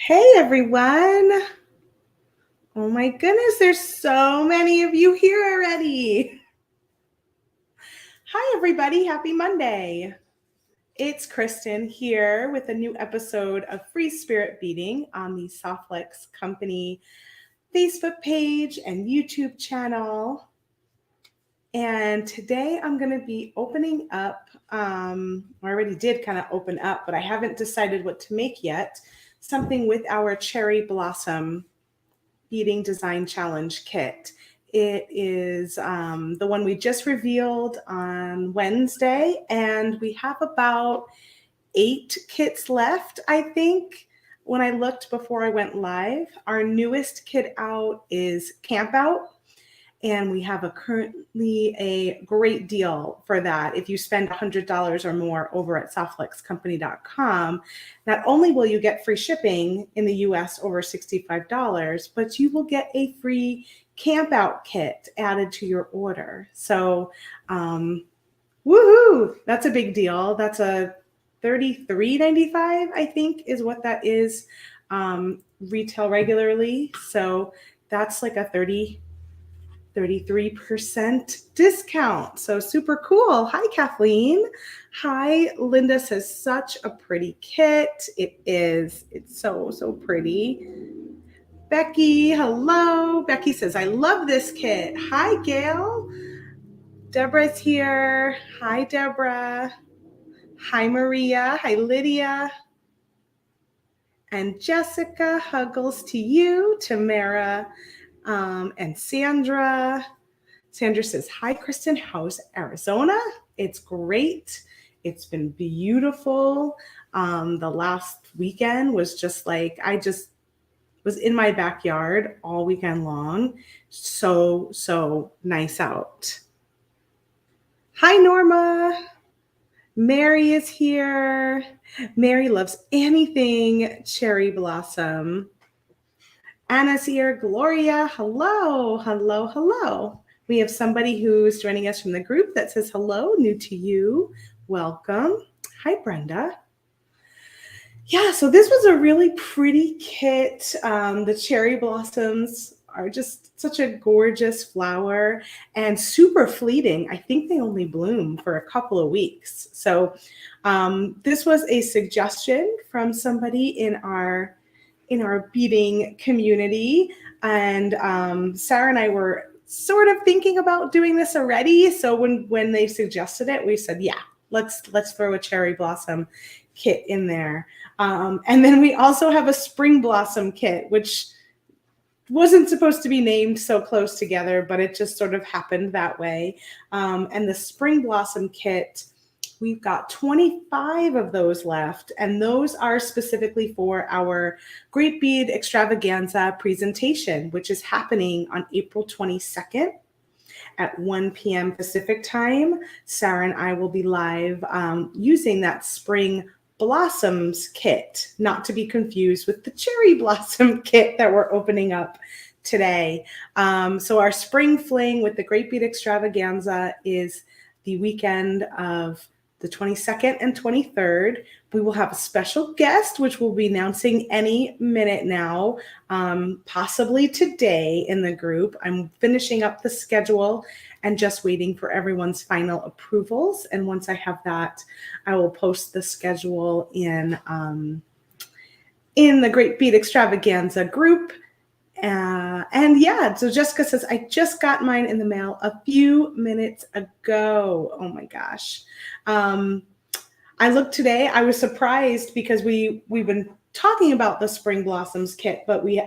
Hey everyone. Oh my goodness, there's so many of you here already. Hi everybody, happy Monday. It's Kristen here with a new episode of Free Spirit Beading on the Softlex Company Facebook page and YouTube channel. And today I'm going to be opening up, I already did kind of open up, but I haven't decided what to make yet, something with our cherry blossom Beading Design Challenge kit. It is the one we just revealed on Wednesday, and we have about 8 kits left, I think. When I looked before I went live, our newest kit out is Camp Out, and we have currently a great deal for that. If you spend $100 or more over at softlexcompany.com, not only will you get free shipping in the US over $65, but you will get a free camp out kit added to your order. So, woohoo, that's a big deal. That's a $33.95, I think, is what that is retail regularly. So that's like a 33% discount. So super cool. Hi, Kathleen. Hi, Linda says such a pretty kit. It is. It's so pretty. Becky, hello. Becky says, I love this kit. Hi, Gail. Deborah's here. Hi, Deborah. Hi, Maria. Hi, Lydia. And Jessica, huggles to you, Tamara, and Sandra. Sandra says, hi, Kristen, how's Arizona? It's great. It's been beautiful. The last weekend was just like, I just was in my backyard all weekend long. So nice out. Hi, Norma. Mary is here. Mary loves anything cherry blossom. Anna's here. Gloria, hello. We have somebody who's joining us from the group that says hello, new to you. Welcome. Hi, Brenda. Yeah, so this was a really pretty kit. The cherry blossoms are just such a gorgeous flower and super fleeting. I think they only bloom for a couple of weeks. So this was a suggestion from somebody in our beading community, and Sarah and I were sort of thinking about doing this already. So when they suggested it, we said, yeah, let's throw a cherry blossom kit in there. And then we also have a spring blossom kit, which wasn't supposed to be named so close together, but it just sort of happened that way. And the spring blossom kit, we've got 25 of those left, and those are specifically for our Great Bead Extravaganza presentation, which is happening on April 22nd at 1 p.m. Pacific time. Sarah and I will be live using that spring blossoms kit, not to be confused with the cherry blossom kit that we're opening up today. So our spring fling with the Great Bead Extravaganza is the weekend of the 22nd and 23rd. We will have a special guest, which we'll be announcing any minute now, possibly today in the group. I'm finishing up the schedule and just waiting for everyone's final approvals. And once I have that, I will post the schedule in the Great Bead Extravaganza group. And yeah, so Jessica says, I just got mine in the mail a few minutes ago. Oh my gosh. I looked today, I was surprised because we've been talking about the spring blossoms kit, but we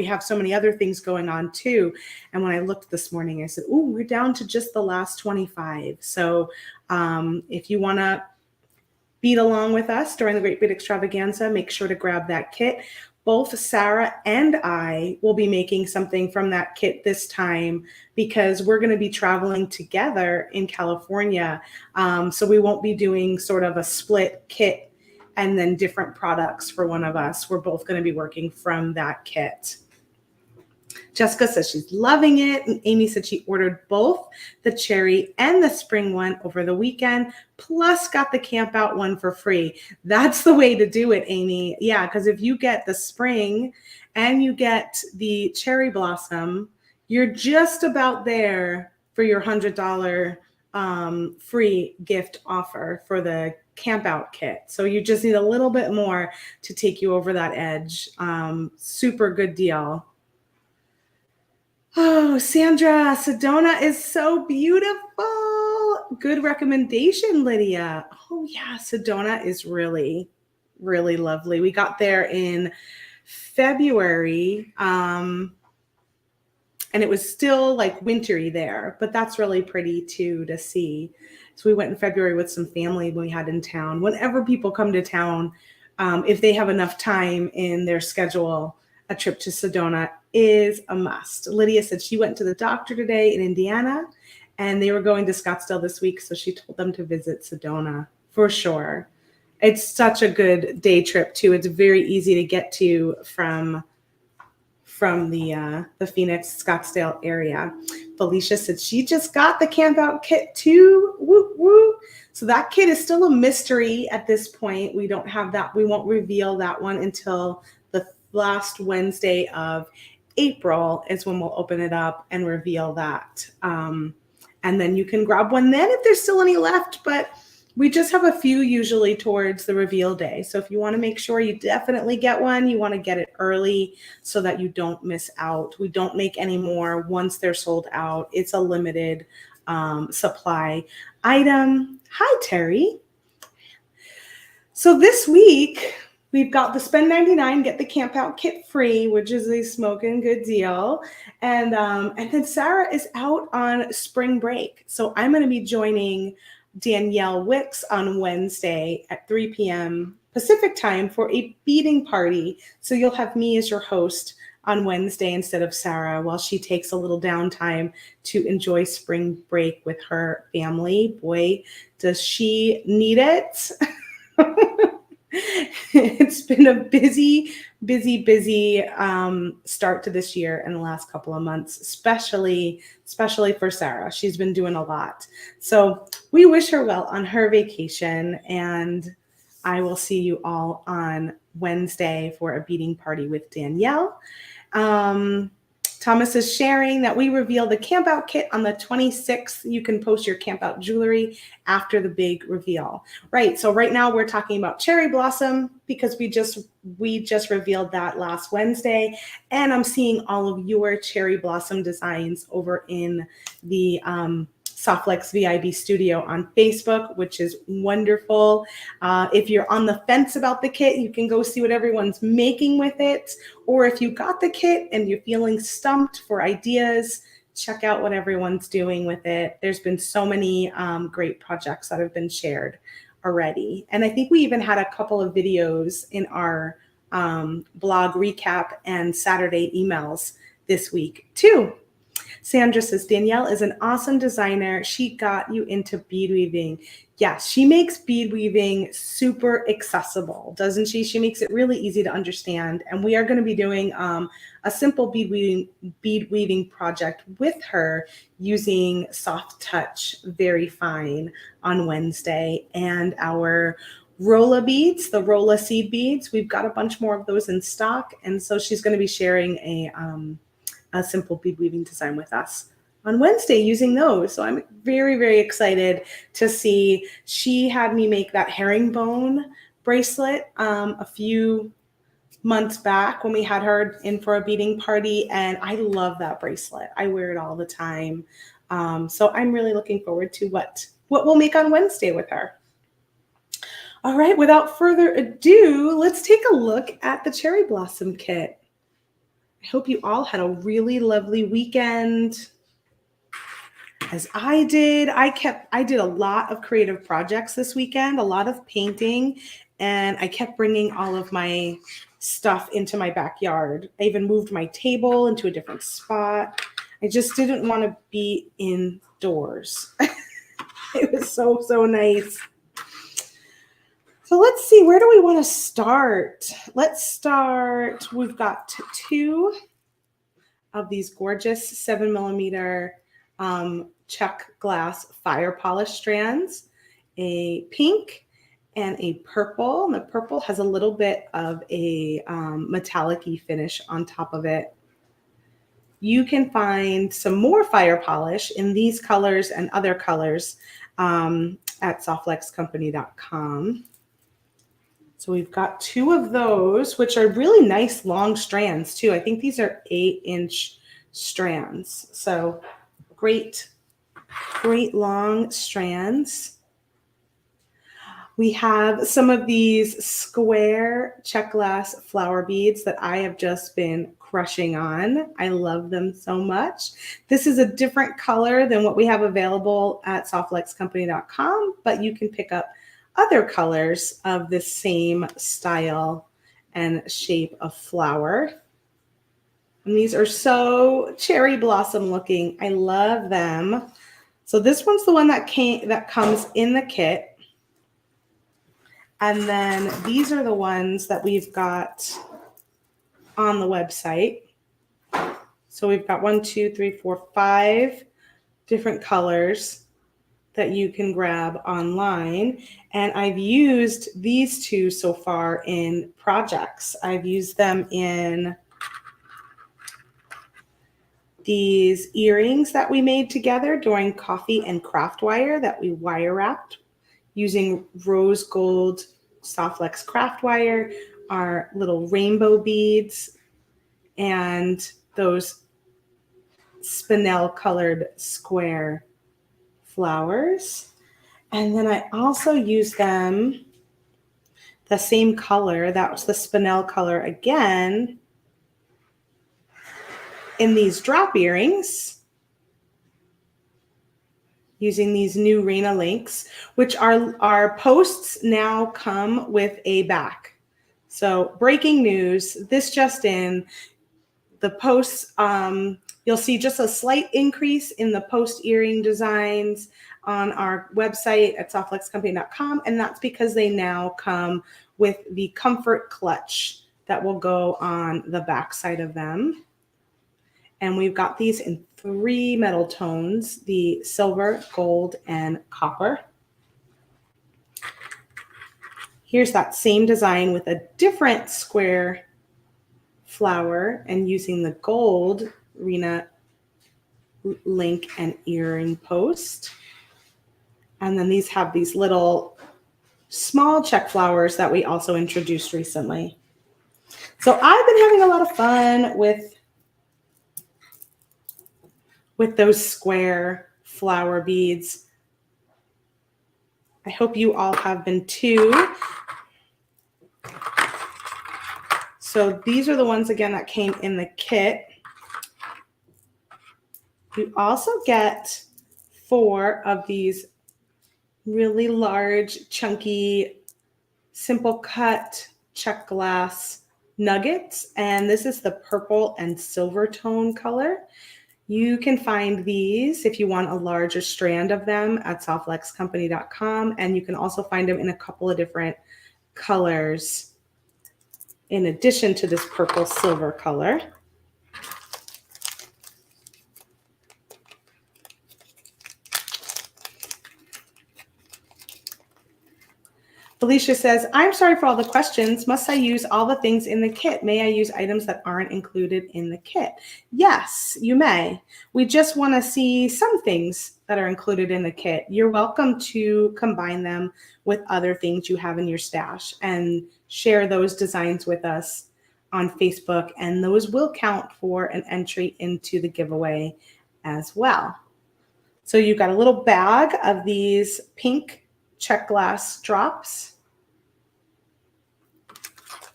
have so many other things going on too. And when I looked this morning, I said, oh, we're down to just the last 25. So if you want to bead along with us during the Great Bead Extravaganza, make sure to grab that kit. Both Sarah and I will be making something from that kit this time because we're going to be traveling together in California. So we won't be doing sort of a split kit and then different products for one of us. We're both going to be working from that kit. Jessica says she's loving it. And Amy said she ordered both the cherry and the spring one over the weekend, plus got the camp out one for free. That's the way to do it, Amy. Yeah, because if you get the spring and you get the cherry blossom, you're just about there for your $100 free gift offer for the camp out kit. So you just need a little bit more to take you over that edge. Super good deal. Oh, Sandra, Sedona is so beautiful. Good recommendation, Lydia. Oh, yeah, Sedona is really, really lovely. We got there in February, and it was still like wintry there, but that's really pretty too to see. So we went in February with some family we had in town. Whenever people come to town, if they have enough time in their schedule, a trip to Sedona is a must. Lydia said she went to the doctor today in Indiana, and they were going to Scottsdale this week, so she told them to visit Sedona for sure. It's such a good day trip too. It's very easy to get to from the Phoenix Scottsdale area. Felicia said she just got the camp out kit too. Woo woo. So that kit is still a mystery at this point. We don't have that. We won't reveal that one until the last Wednesday of April is when we'll open it up and reveal that. And then you can grab one then if there's still any left, but we just have a few usually towards the reveal day. So if you want to make sure you definitely get one, you want to get it early so that you don't miss out. We don't make any more once they're sold out. It's a limited supply item. Hi, Terry. So this week, we've got the spend $99, get the camp out kit free, which is a smoking good deal. And then Sarah is out on spring break. So I'm going to be joining Danielle Wicks on Wednesday at 3 p.m. Pacific time for a beading party. So you'll have me as your host on Wednesday instead of Sarah while she takes a little downtime to enjoy spring break with her family. Boy, does she need it. It's been a busy start to this year in the last couple of months, especially for Sarah. She's been doing a lot. So we wish her well on her vacation, and I will see you all on Wednesday for a beading party with Danielle. Thomas is sharing that we reveal the camp out kit on the 26th. You can post your camp out jewelry after the big reveal. Right. So right now we're talking about cherry blossom because we just revealed that last Wednesday, and I'm seeing all of your cherry blossom designs over in the Softlex VIB Studio on Facebook, which is wonderful. If you're on the fence about the kit, you can go see what everyone's making with it. Or if you got the kit and you're feeling stumped for ideas, check out what everyone's doing with it. There's been so many great projects that have been shared already. And I think we even had a couple of videos in our blog recap and Saturday emails this week too. Sandra says, Danielle is an awesome designer. She got you into bead weaving. Yes, she makes bead weaving super accessible, doesn't she? She makes it really easy to understand. And we are going to be doing a simple bead weaving project with her using Soft Touch Very Fine on Wednesday. And our Rolla beads, the Rolla seed beads, we've got a bunch more of those in stock. And so she's going to be sharing a simple bead weaving design with us on Wednesday using those. So I'm very, very excited to see. She had me make that herringbone bracelet a few months back when we had her in for a beading party, and I love that bracelet. I wear it all the time. So I'm really looking forward to what we'll make on Wednesday with her. All right, without further ado, let's take a look at the cherry blossom kit. I hope you all had a really lovely weekend, as I did. I did a lot of creative projects this weekend, a lot of painting, and I kept bringing all of my stuff into my backyard. I even moved my table into a different spot. I just didn't want to be indoors. It was so nice. So let's see, where do we want to start? Let's start, we've got two of these gorgeous 7mm Czech glass fire polish strands, a pink and a purple. And the purple has a little bit of a metallic-y finish on top of it. You can find some more fire polish in these colors and other colors at softflexcompany.com. So we've got 2 of those, which are really nice long strands too. I think these are 8-inch strands. So great long strands. We have some of these square Czech glass flower beads that I have just been crushing on. I love them so much. This is a different color than what we have available at softflexcompany.com, but you can pick up other colors of the same style and shape of flower. And these are so cherry blossom looking. I love them. So this one's the one that comes in the kit. And then these are the ones that we've got on the website. So we've got 1, 2, 3, 4, 5 different colors that you can grab online. And I've used these 2 so far in projects. I've used them in these earrings that we made together during Coffee and Craft Wire that we wire wrapped using rose gold Softflex craft wire, our little rainbow beads, and those spinel colored square flowers. And then I also use them the same color, that was the spinel color again, in these drop earrings using these new Rena links, which our posts now come with a back. So breaking news, this just in, the posts, you'll see just a slight increase in the post earring designs on our website at softflexcompany.com, and that's because they now come with the comfort clutch that will go on the back side of them. And we've got these in 3 metal tones, the silver, gold, and copper. Here's that same design with a different square flower and using the gold Rena link and earring post. And then these have these little small Czech flowers that we also introduced recently. So I've been having a lot of fun with those square flower beads. I hope you all have been too. So these are the ones again that came in the kit. You also get 4 of these really large, chunky, simple cut Czech glass nuggets. And this is the purple and silver tone color. You can find these if you want a larger strand of them at softflexcompany.com. And you can also find them in a couple of different colors in addition to this purple silver color. Felicia says, I'm sorry for all the questions. Must I use all the things in the kit? May I use items that aren't included in the kit? Yes, you may. We just want to see some things that are included in the kit. You're welcome to combine them with other things you have in your stash and share those designs with us on Facebook, and those will count for an entry into the giveaway as well. So you've got a little bag of these pink Czech glass drops.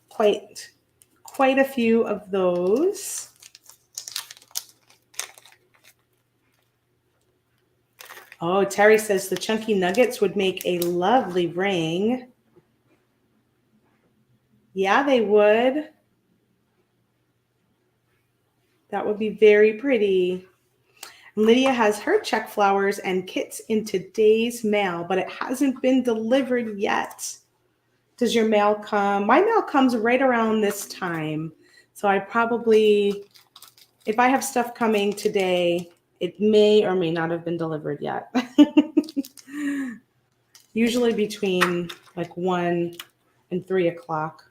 Quite a few of those. Oh, Terry says the chunky nuggets would make a lovely ring. Yeah, they would. That would be very pretty. Lydia has her Czech flowers and kits in today's mail, but it hasn't been delivered yet. Does your mail come? My mail comes right around this time. So I probably if I have stuff coming today, it may or may not have been delivered yet. Usually between like 1 and 3 o'clock.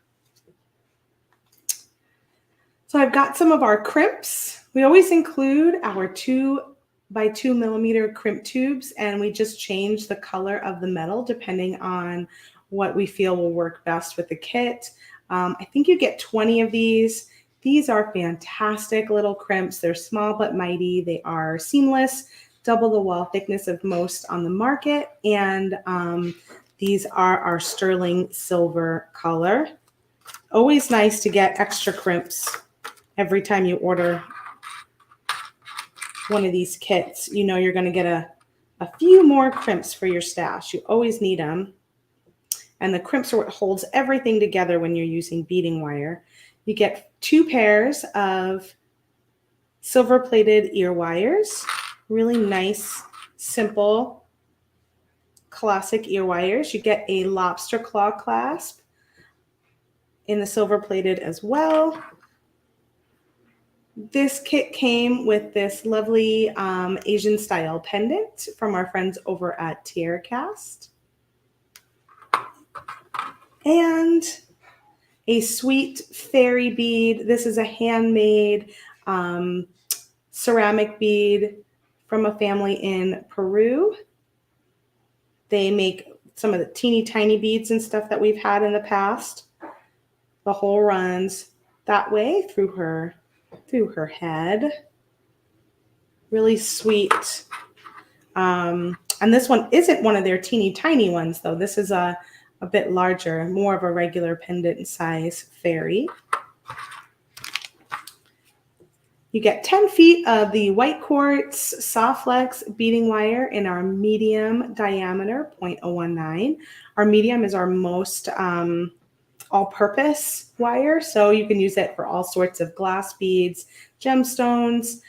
So I've got some of our crimps. We always include our 2x2 millimeter crimp tubes, and we just change the color of the metal depending on what we feel will work best with the kit. I think you get 20 of these. These are fantastic little crimps. They're small but mighty. They are seamless, double the wall thickness of most on the market, and these are our sterling silver color. Always nice to get extra crimps every time you order one of these kits. You know you're going to get a few more crimps for your stash. You always need them. And the crimps are what holds everything together when you're using beading wire. You get 2 pairs of silver-plated ear wires. Really nice, simple, classic ear wires. You get a lobster claw clasp in the silver-plated as well. This kit came with this lovely Asian style pendant from our friends over at Tiercast. And a sweet fairy bead. This is a handmade ceramic bead from a family in Peru. They make some of the teeny tiny beads and stuff that we've had in the past. The hole runs that way through her head. Really sweet. And this one isn't one of their teeny tiny ones, though. This is a bit larger, more of a regular pendant size fairy. You get 10 feet of the white quartz Softflex beading wire in our medium diameter, 0.019. Our medium is our most all-purpose wire, so you can use it for all sorts of glass beads, gemstones,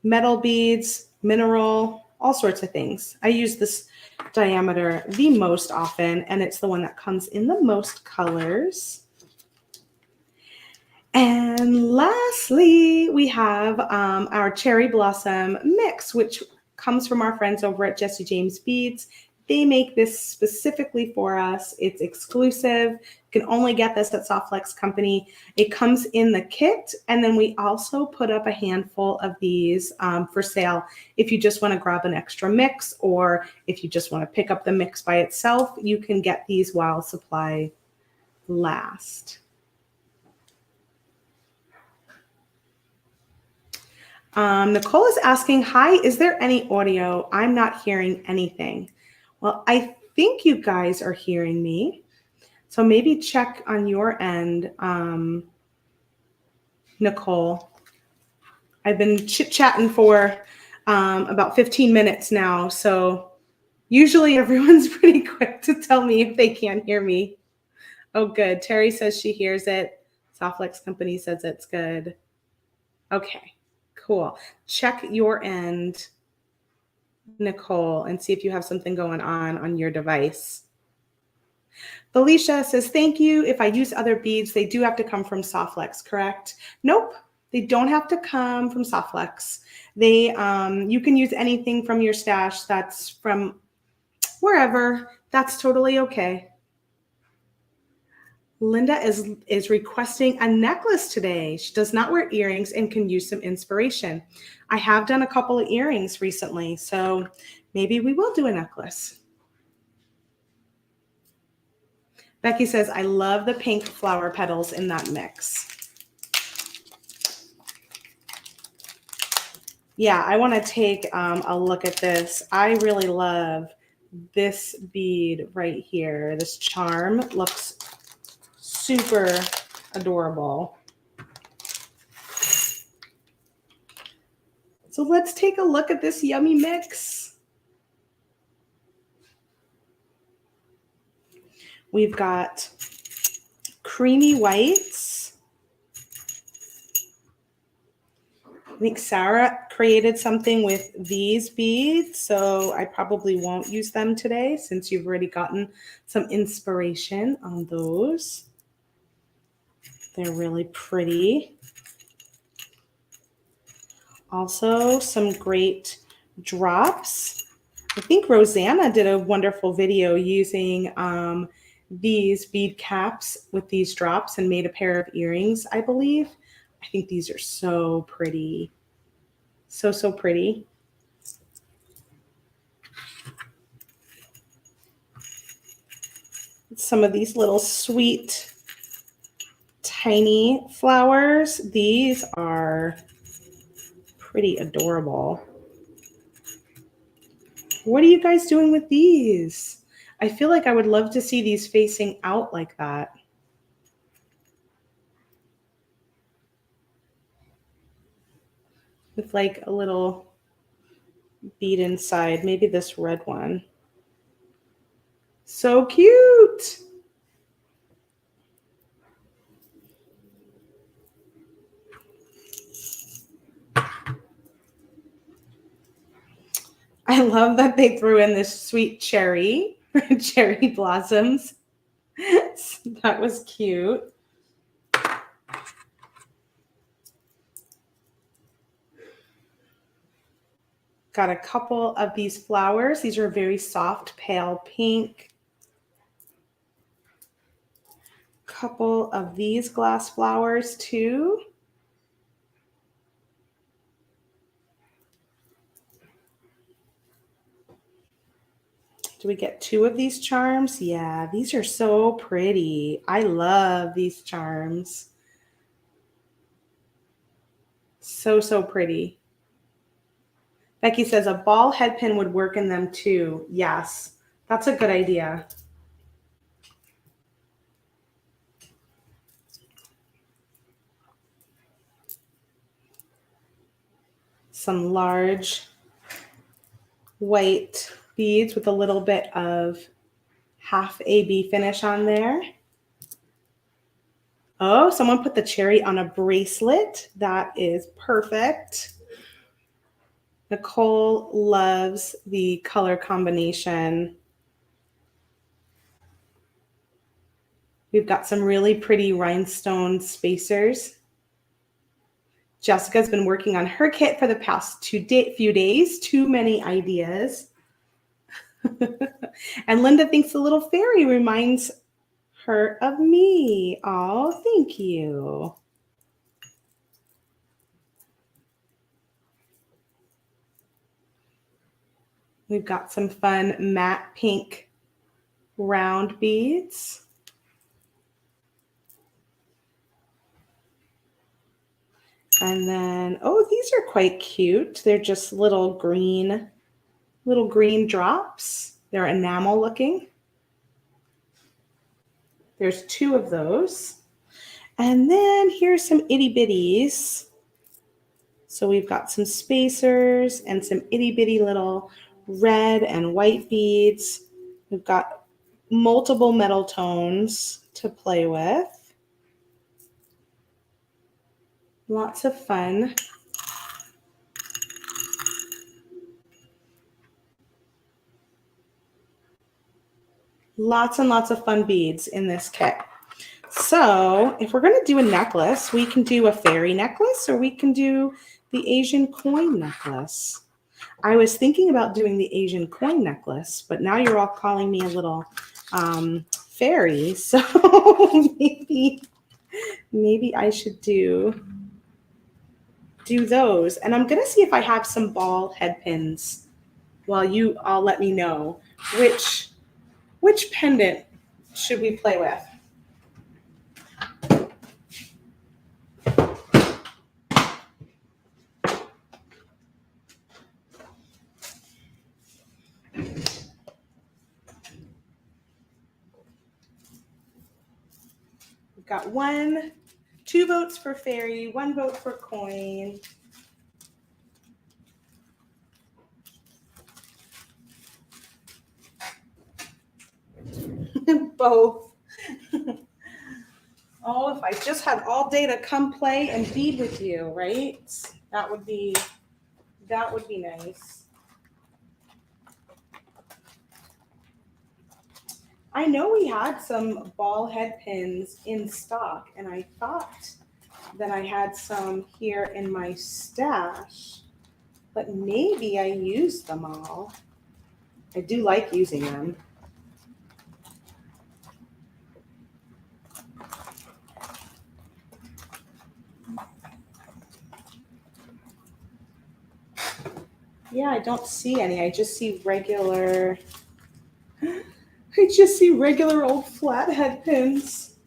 metal beads, mineral, all sorts of things. I use this diameter the most often, and it's the one that comes in the most colors. And lastly, we have our cherry blossom mix, which comes from our friends over at Jesse James Beads. They make this specifically for us. It's exclusive. You can only get this at Softflex Company. It comes in the kit, and then we also put up a handful of these for sale. If you just want to grab an extra mix, or if you just want to pick up the mix by itself, you can get these while supply lasts. Nicole is asking, hi, is there any audio? I'm not hearing anything. Well, I think you guys are hearing me. So maybe check on your end, Nicole. I've been chit-chatting for about 15 minutes now. So usually everyone's pretty quick to tell me if they can't hear me. Oh, good. Terry says she hears it. Softflex Company says it's good. Okay, cool. Check your end, Nicole, and see if you have something going on your device. Felicia says, thank you. If I use other beads, they do have to come from Softflex, correct? Nope, they don't have to come from Softflex. You can use anything from your stash that's from wherever. That's totally okay. Linda is requesting a necklace today. She does not wear earrings and can use some inspiration. I have done a couple of earrings recently, so maybe we will do a necklace. Becky says, I love the pink flower petals in that mix. Yeah, I want to take a look at this. I really love this bead right here. This charm looks super adorable. So let's take a look at this yummy mix. We've got creamy whites. I think Sarah created something with these beads, so I probably won't use them today since you've already gotten some inspiration on those. They're really pretty. Also, some great drops. I think Rosanna did a wonderful video using these bead caps with these drops and made a pair of earrings, I believe. I think these are so pretty. So, so pretty. Some of these little sweet, tiny flowers. These are pretty adorable. What are you guys doing with these? I feel like I would love to see these facing out like that. With like a little bead inside. Maybe this red one. So cute. I love that they threw in this sweet cherry, cherry blossoms. That was cute. Got a couple of these flowers. These are very soft, pale pink. Couple of these glass flowers too. Do we get 2 of these charms? Yeah, these are so pretty. I love these charms. So, so pretty. Becky says a ball head pin would work in them too. Yes, that's a good idea. Some large white beads with a little bit of half AB finish on there. Oh, someone put the cherry on a bracelet. That is perfect. Nicole loves the color combination. We've got some really pretty rhinestone spacers. Jessica's been working on her kit for the past few days. Too many ideas. And Linda thinks the little fairy reminds her of me. Oh, thank you. We've got some fun matte pink round beads. And then, oh, these are quite cute. They're just little green drops. They're enamel looking. There's 2 of those. And then here's some itty bitties. So we've got some spacers and some itty bitty little red and white beads. We've got multiple metal tones to play with. Lots of fun. Lots and lots of fun beads in this kit. So if we're going to do a necklace, we can do a fairy necklace or we can do the Asian coin necklace. I was thinking about doing the Asian coin necklace, but now you're all calling me a little fairy. So maybe I should do those. And I'm going to see if I have some ball head pins while you all let me know which pendant should we play with. We've got 2 votes for fairy, 1 vote for coin. Both. Oh, if I just had all day to come play and bead with you, right? That would be nice. I know we had some ball head pins in stock, and I thought that I had some here in my stash. but maybe I used them all. I do like using them. Yeah, I don't see any. I just see regular old flathead pins.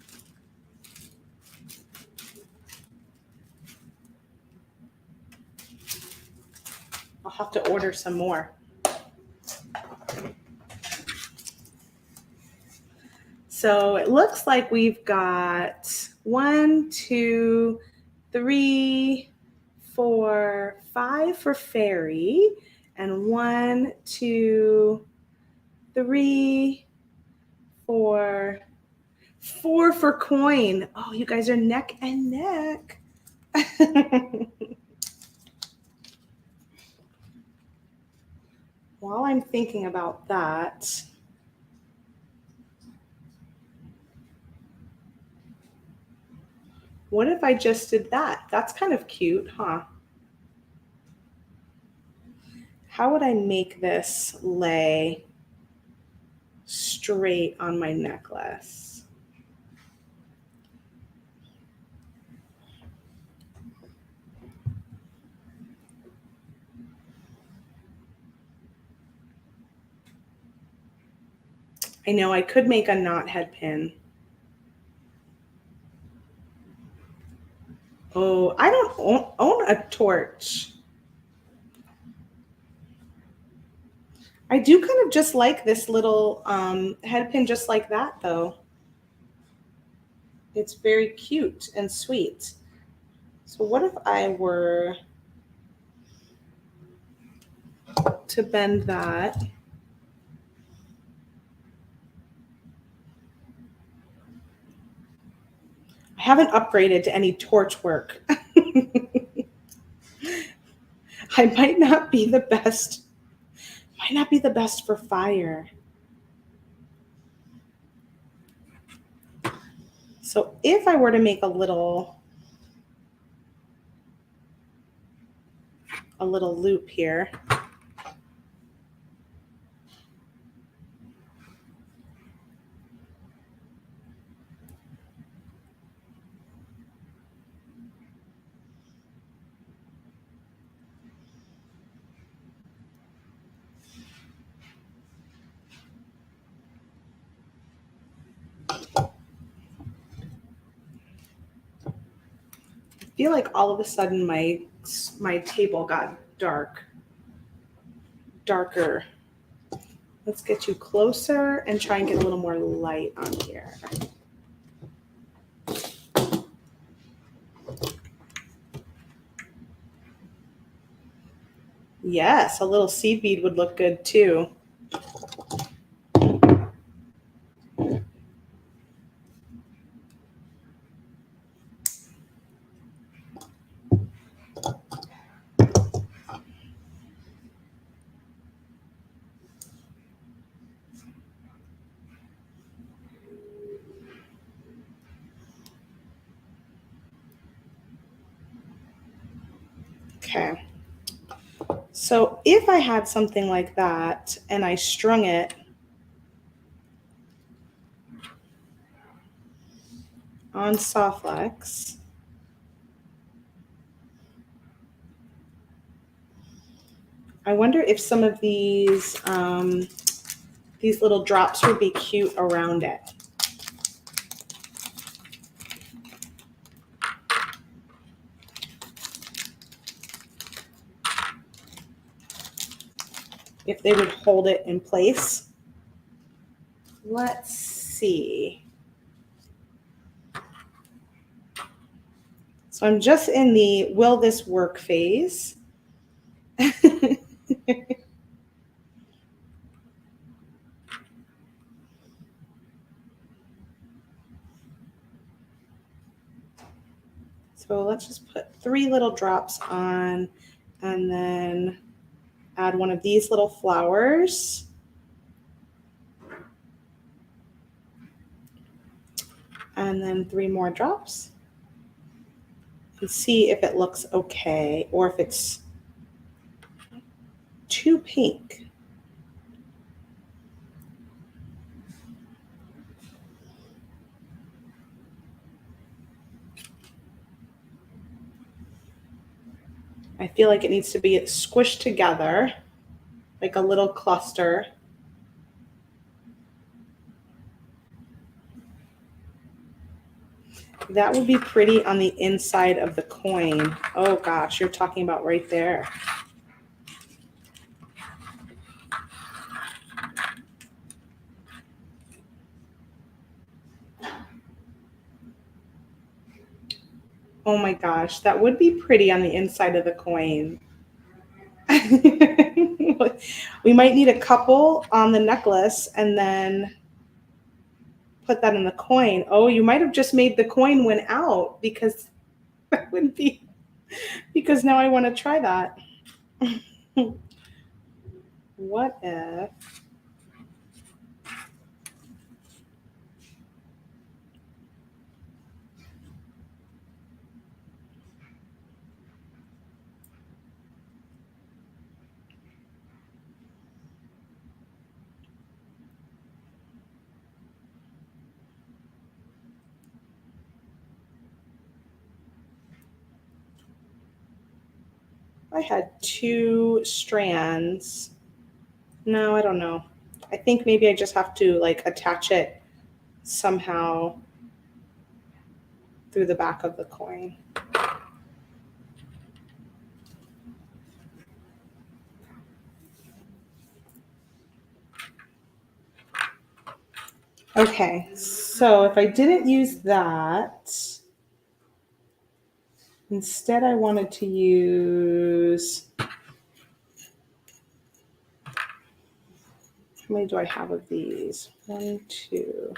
I'll have to order some more. So it looks like we've got 1, 2, 3, 4, 5 for fairy, and 1, 2, 3, 4, 4 for coin. Oh, you guys are neck and neck. While I'm thinking about that, what if I just did that? That's kind of cute, huh? How would I make this lay straight on my necklace? I know I could make a knot head pin. Oh, I don't own a torch. I do kind of just like this little head pin just like that, though. It's very cute and sweet. So what if I were to bend that? I haven't upgraded to any torch work. I might not be the best. Might not be the best for fire. So if I were to make a little loop here. I feel like all of a sudden my table got darker. Let's get you closer and try and get a little more light on here. Yes, a little seed bead would look good too. Okay. So if I had something like that and I strung it on Softlex, I wonder if some of these little drops would be cute around it. If they would hold it in place. Let's see. So I'm just in the will this work phase. So let's just put 3 little drops on and then add one of these little flowers. And then 3 more drops. And see if it looks okay or if it's too pink. I feel like it needs to be squished together, like a little cluster. That would be pretty on the inside of the coin. Oh gosh, you're talking about right there. Oh my gosh, that would be pretty on the inside of the coin. We might need a couple on the necklace and then put that in the coin. Oh, you might have just made the coin win out because that would be, because now I want to try that. What if I had 2 strands? No, I don't know. I think maybe I just have to like attach it somehow through the back of the coin. Okay, so if I didn't use that, instead I wanted to use, how many do I have of these? 1, 2.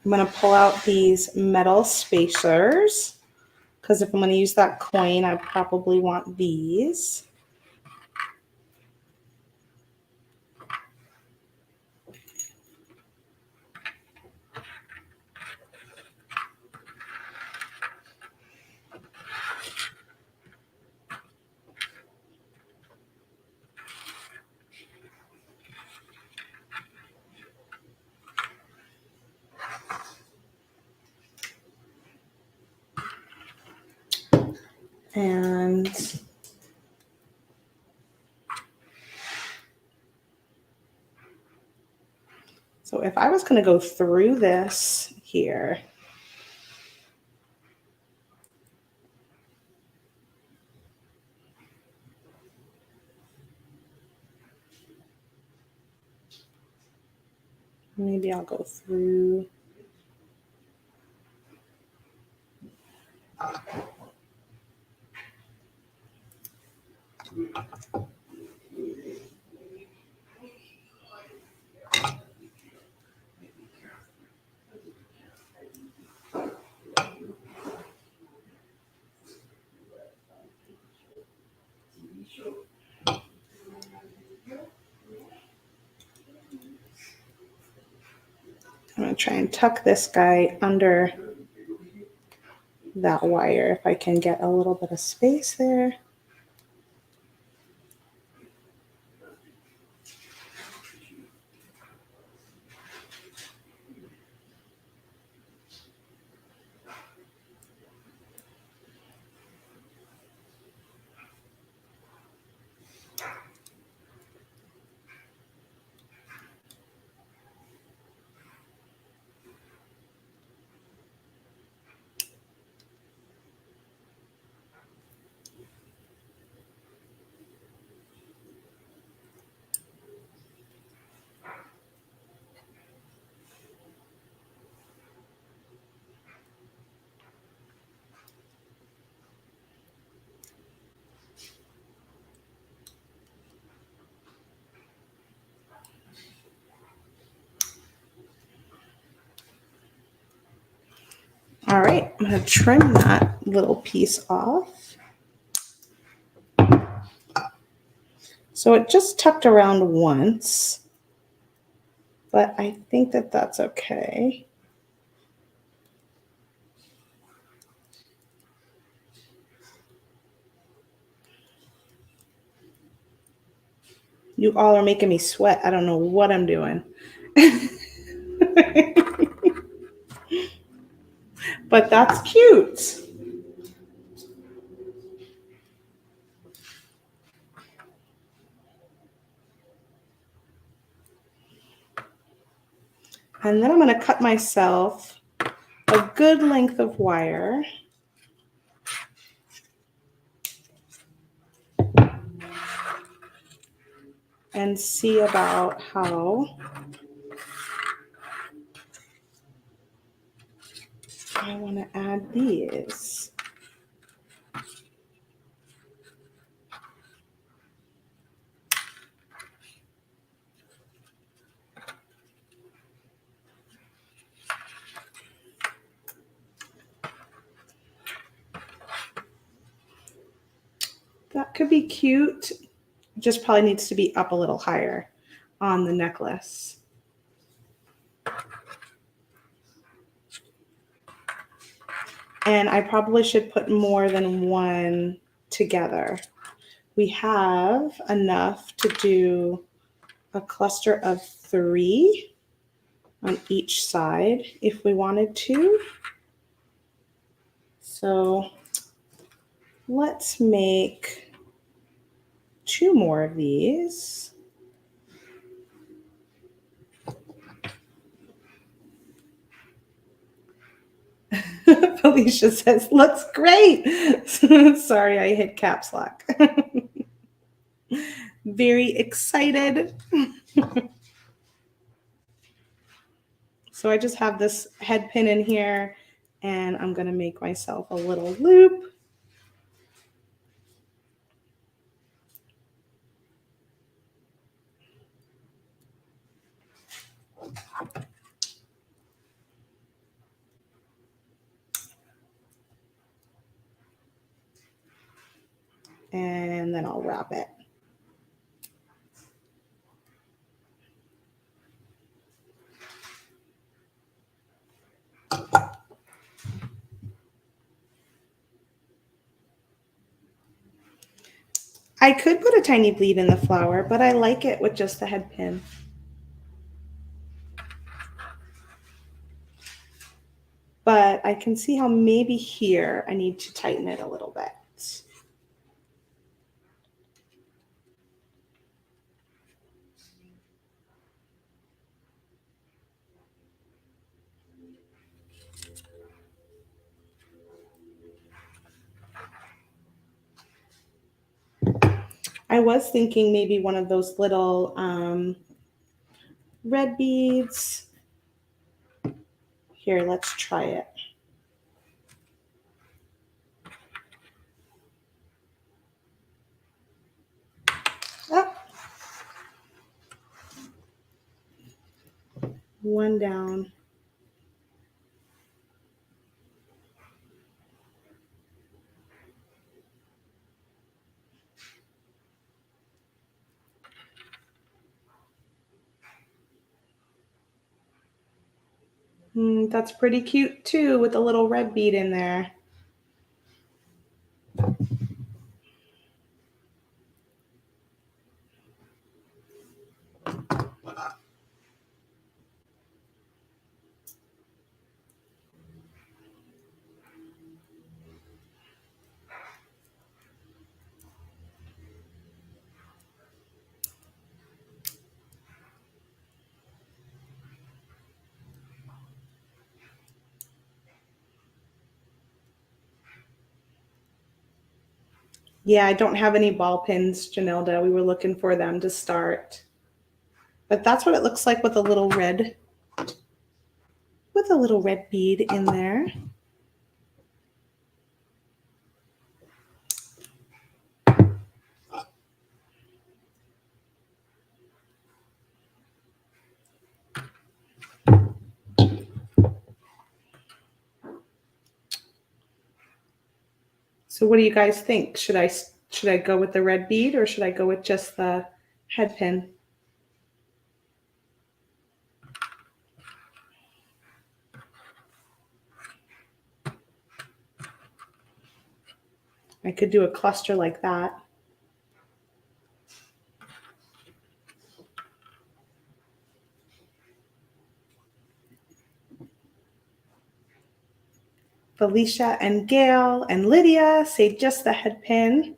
I'm going to pull out these metal spacers because if I'm going to use that coin, I probably want these. And so if I was going to go through this here, maybe I'll go through. I'm going to try and tuck this guy under that wire if I can get a little bit of space there. All right, I'm going to trim that little piece off. So it just tucked around once, but I think that that's okay. You all are making me sweat. I don't know what I'm doing. But that's cute. And then I'm going to cut myself a good length of wire. And see about how I want to add these. That could be cute. Just probably needs to be up a little higher on the necklace. And I probably should put more than one together. We have enough to do a cluster of 3 on each side if we wanted to. So let's make 2 more of these. Felicia says, looks great. Sorry, I hit caps lock. Very excited. So I just have this head pin in here and I'm going to make myself a little loop. And then I'll wrap it. I could put a tiny bleed in the flower, but I like it with just the head pin. But I can see how maybe here I need to tighten it a little bit. I was thinking maybe one of those little red beads. Here, let's try it. Oh. One down. That's pretty cute too, with a little red bead in there. Yeah, I don't have any ball pins, Janilda. We were looking for them to start. But that's what it looks like with a little red bead in there. So what do you guys think? Should I go with the red bead or should I go with just the head pin? I could do a cluster like that. Felicia and Gail and Lydia say just the head pin.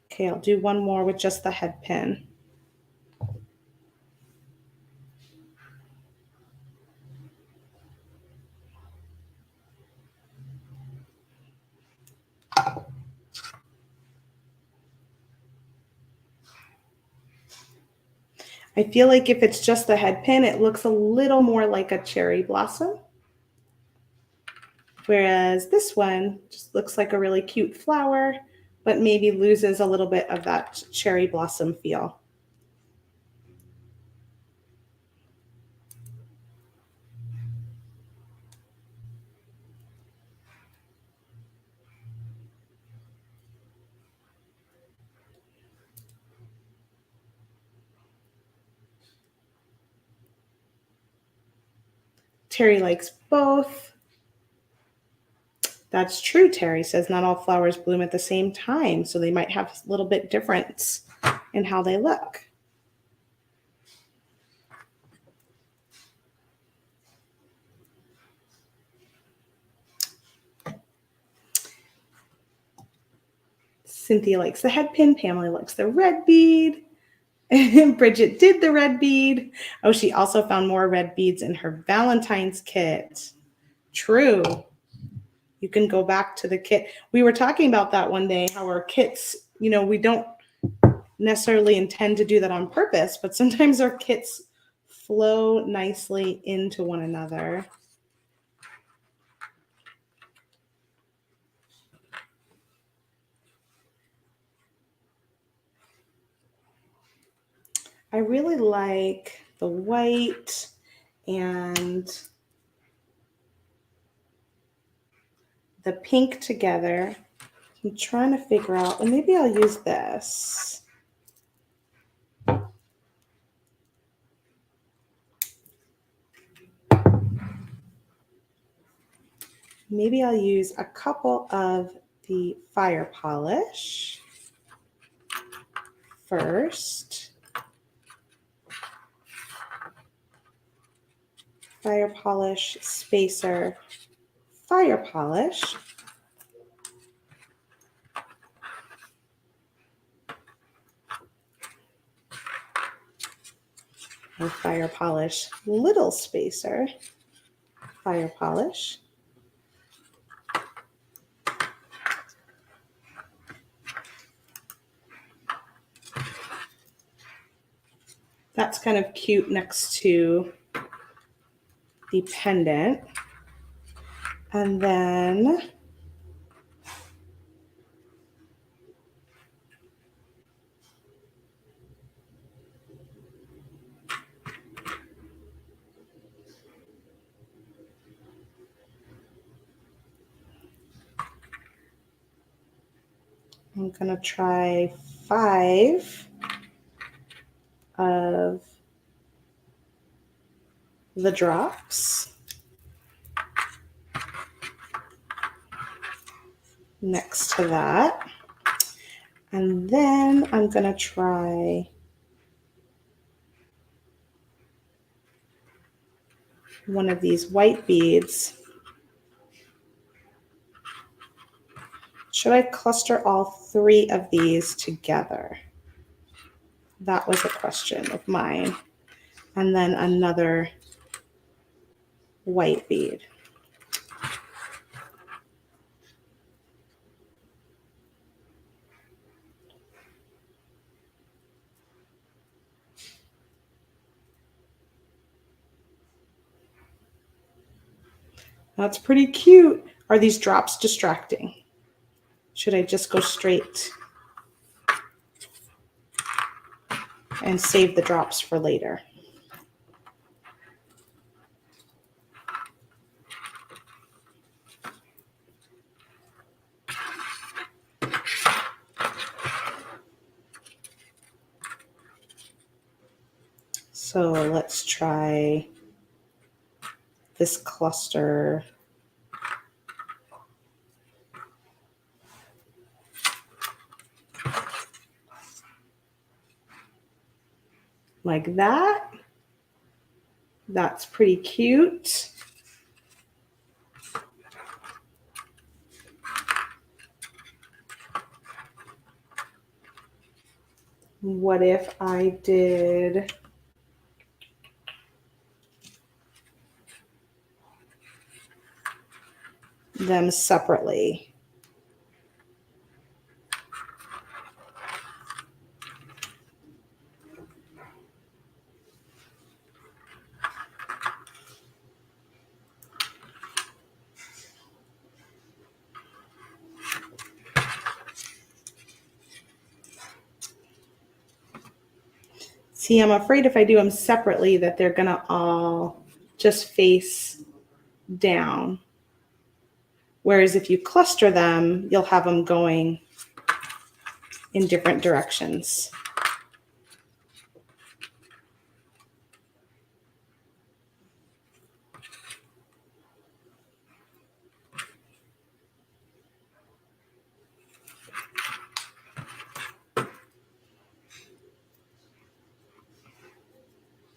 Okay, I'll do one more with just the head pin. I feel like if it's just the head pin, it looks a little more like a cherry blossom. Whereas this one just looks like a really cute flower, but maybe loses a little bit of that cherry blossom feel. Terry likes both. That's true, Terry says not all flowers bloom at the same time, so they might have a little bit difference in how they look. Cynthia likes the head pin. Pamela likes the red bead. Bridget did the red bead. Oh, she also found more red beads in her Valentine's kit. True. You can go back to the kit. We were talking about that one day, how our kits, we don't necessarily intend to do that on purpose, but sometimes our kits flow nicely into one another. I really like the white and the pink together. I'm trying to figure out, and maybe I'll use this. Maybe I'll use a couple of the fire polish first. Fire polish, spacer, fire polish. And fire polish, little spacer, fire polish. That's kind of cute next to the pendant. And then I'm going to try 5 of the drops next to that. And then I'm going to try one of these white beads. Should I cluster all 3 of these together? That was a question of mine. And then another white bead. That's pretty cute. Are these drops distracting? Should I just go straight and save the drops for later? So let's try this cluster. Like that. That's pretty cute. What if I did them separately? See, I'm afraid if I do them separately that they're gonna all just face down. Whereas if you cluster them, you'll have them going in different directions.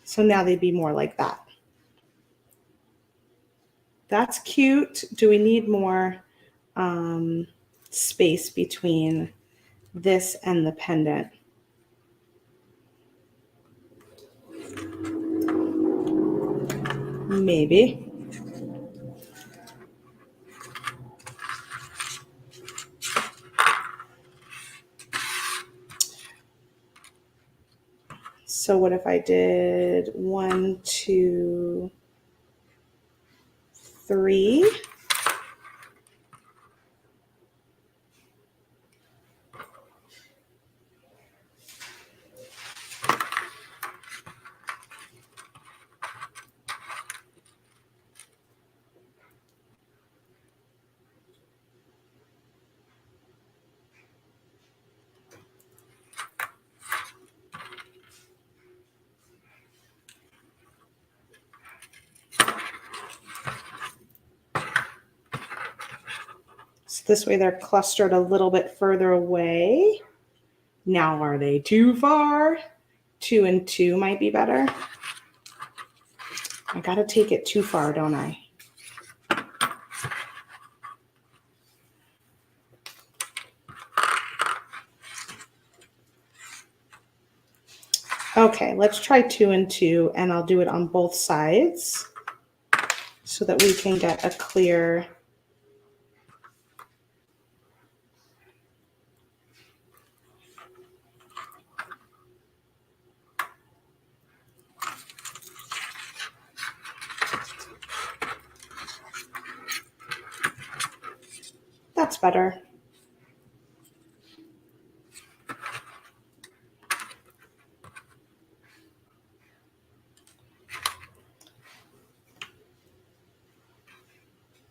So now they'd be more like that. That's cute. Do we need more space between this and the pendant? Maybe. So what if I did 1, 2, 3? So this way they're clustered a little bit further away. Now are they too far? 2 and 2 might be better. I gotta take it too far, don't I? Okay, let's try 2 and 2, and I'll do it on both sides so that we can get a clear. That's better.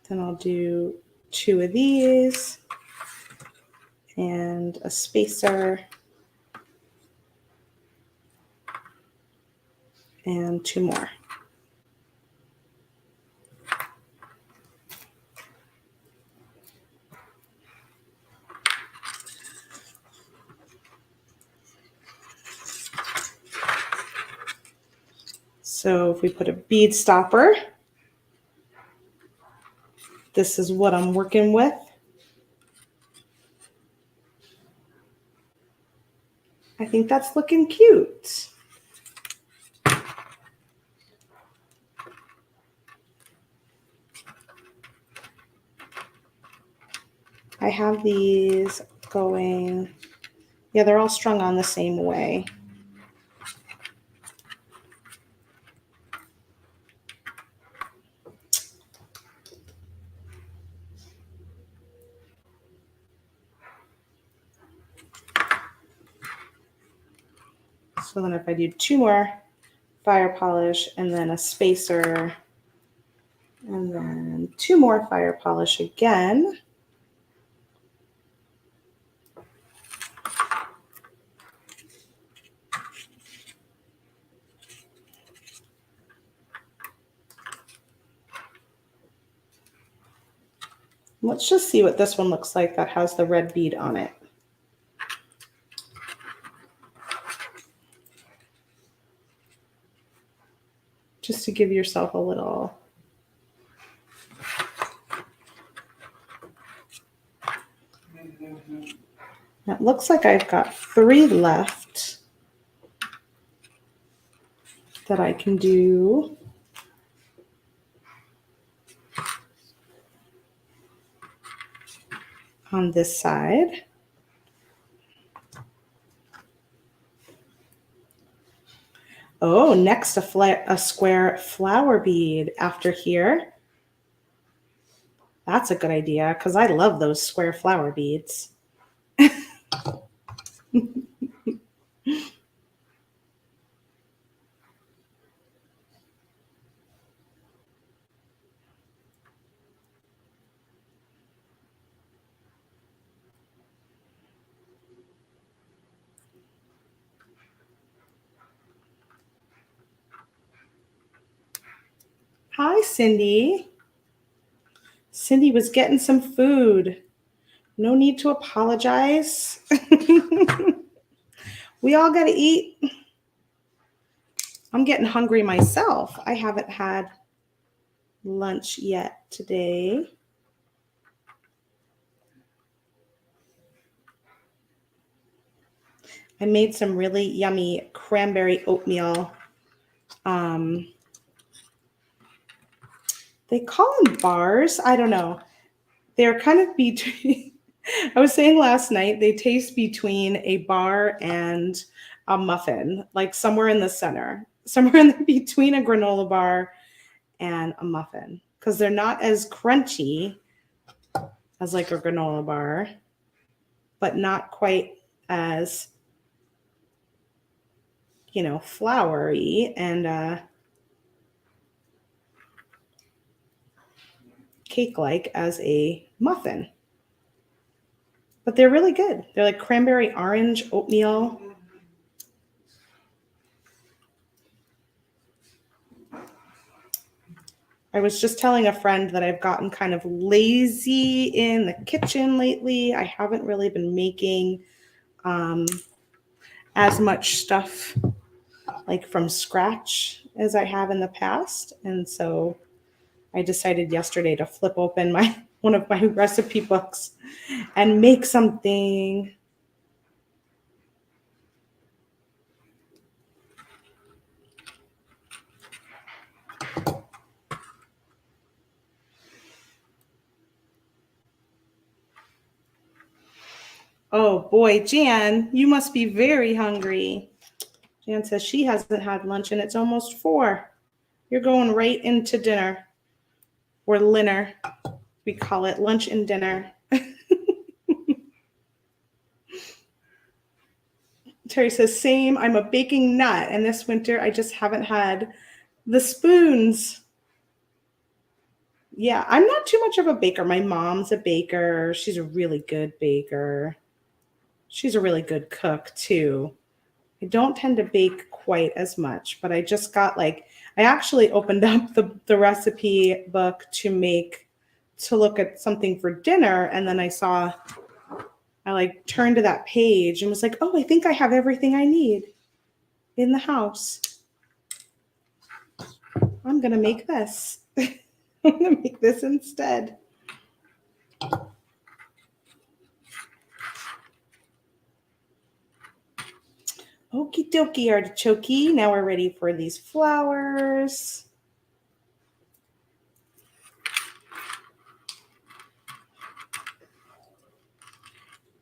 Then I'll do 2 of these and a spacer and 2 more. So if we put a bead stopper, this is what I'm working with. I think that's looking cute. I have these going, yeah, they're all strung on the same way. So then if I do 2 more fire polish and then a spacer and then 2 more fire polish again. Let's just see what this one looks like that has the red bead on it. Just to give yourself a little. It looks like I've got 3 left that I can do. On this side. Oh, next a square flower bead after here. That's a good idea because I love those square flower beads. Hi, Cindy. Cindy was getting some food. No need to apologize. We all got to eat. I'm getting hungry myself. I haven't had lunch yet today. I made some really yummy cranberry oatmeal. They call them bars. I don't know. They're kind of between, I was saying last night, they taste between a bar and a muffin, like somewhere in the center, somewhere in between a granola bar and a muffin, because they're not as crunchy as like a granola bar, but not quite as, you know, floury and cake-like as a muffin. But they're really good. They're like cranberry orange oatmeal. I was just telling a friend that I've gotten kind of lazy in the kitchen lately. I haven't really been making as much stuff like from scratch as I have in the past. And so I decided yesterday to flip open one of my recipe books and make something. Oh boy, Jan, you must be very hungry. Jan says she hasn't had lunch and it's almost 4. You're going right into dinner, or linner. We call it lunch and dinner. Terry says, same. I'm a baking nut. And this winter, I just haven't had the spoons. Yeah, I'm not too much of a baker. My mom's a baker. She's a really good baker. She's a really good cook, too. I don't tend to bake quite as much, but I just got I actually opened up the recipe book to look at something for dinner. And then I turned to that page and was like, oh, I think I have everything I need in the house. I'm going to make this. I'm going to make this instead. Okie dokie, artichoke. Now we're ready for these flowers.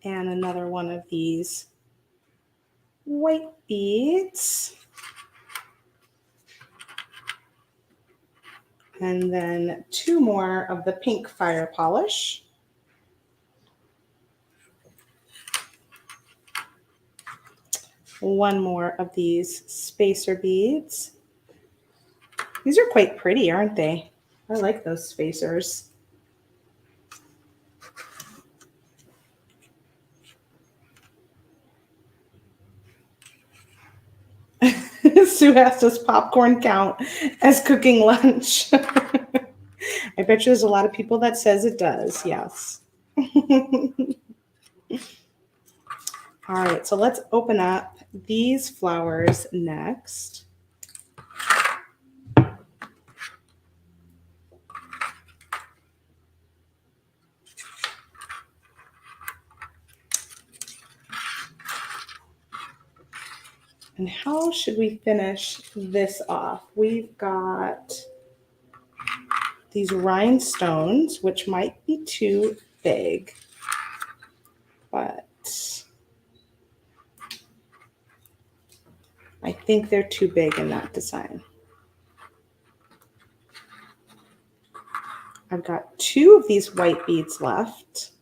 And another one of these white beads. And then 2 more of the pink fire polish. One more of these spacer beads. These are quite pretty, aren't they? I like those spacers. Sue asked, does popcorn count as cooking lunch? I bet you there's a lot of people that says it does. Yes. All right, so let's open up these flowers next. And how should we finish this off? We've got these rhinestones, which might be too big, but I think they're too big in that design. I've got 2 of these white beads left.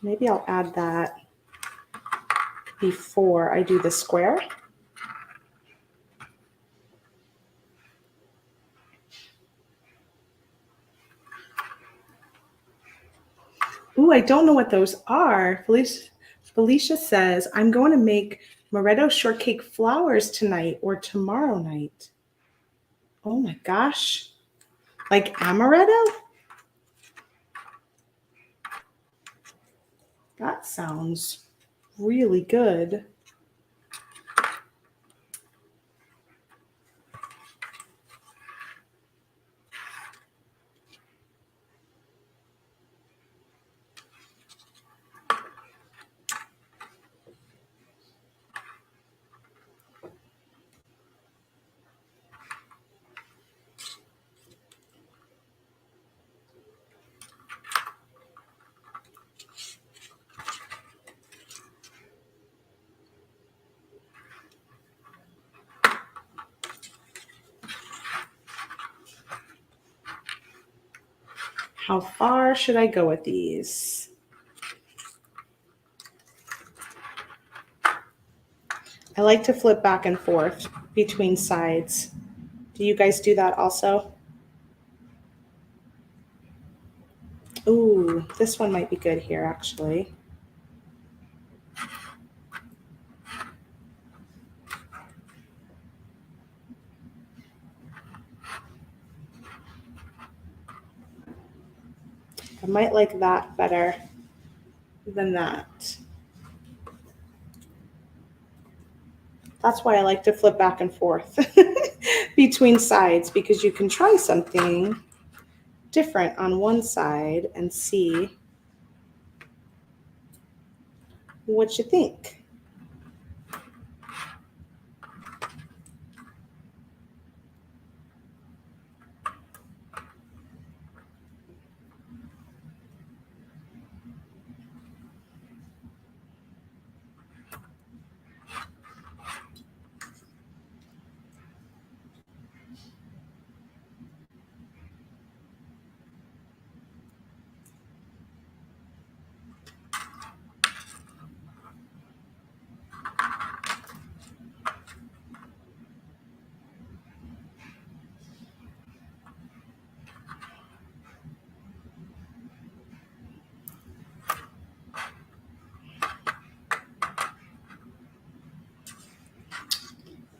Maybe I'll add that before I do the square. Ooh, I don't know what those are. Felicia says, I'm going to make Moretto shortcake flowers tonight or tomorrow night. Oh my gosh. Like amaretto? That sounds really good. How far should I go with these? I like to flip back and forth between sides. Do you guys do that also? Ooh, this one might be good here actually. I might like that better than that. That's why I like to flip back and forth between sides, because you can try something different on one side and see what you think.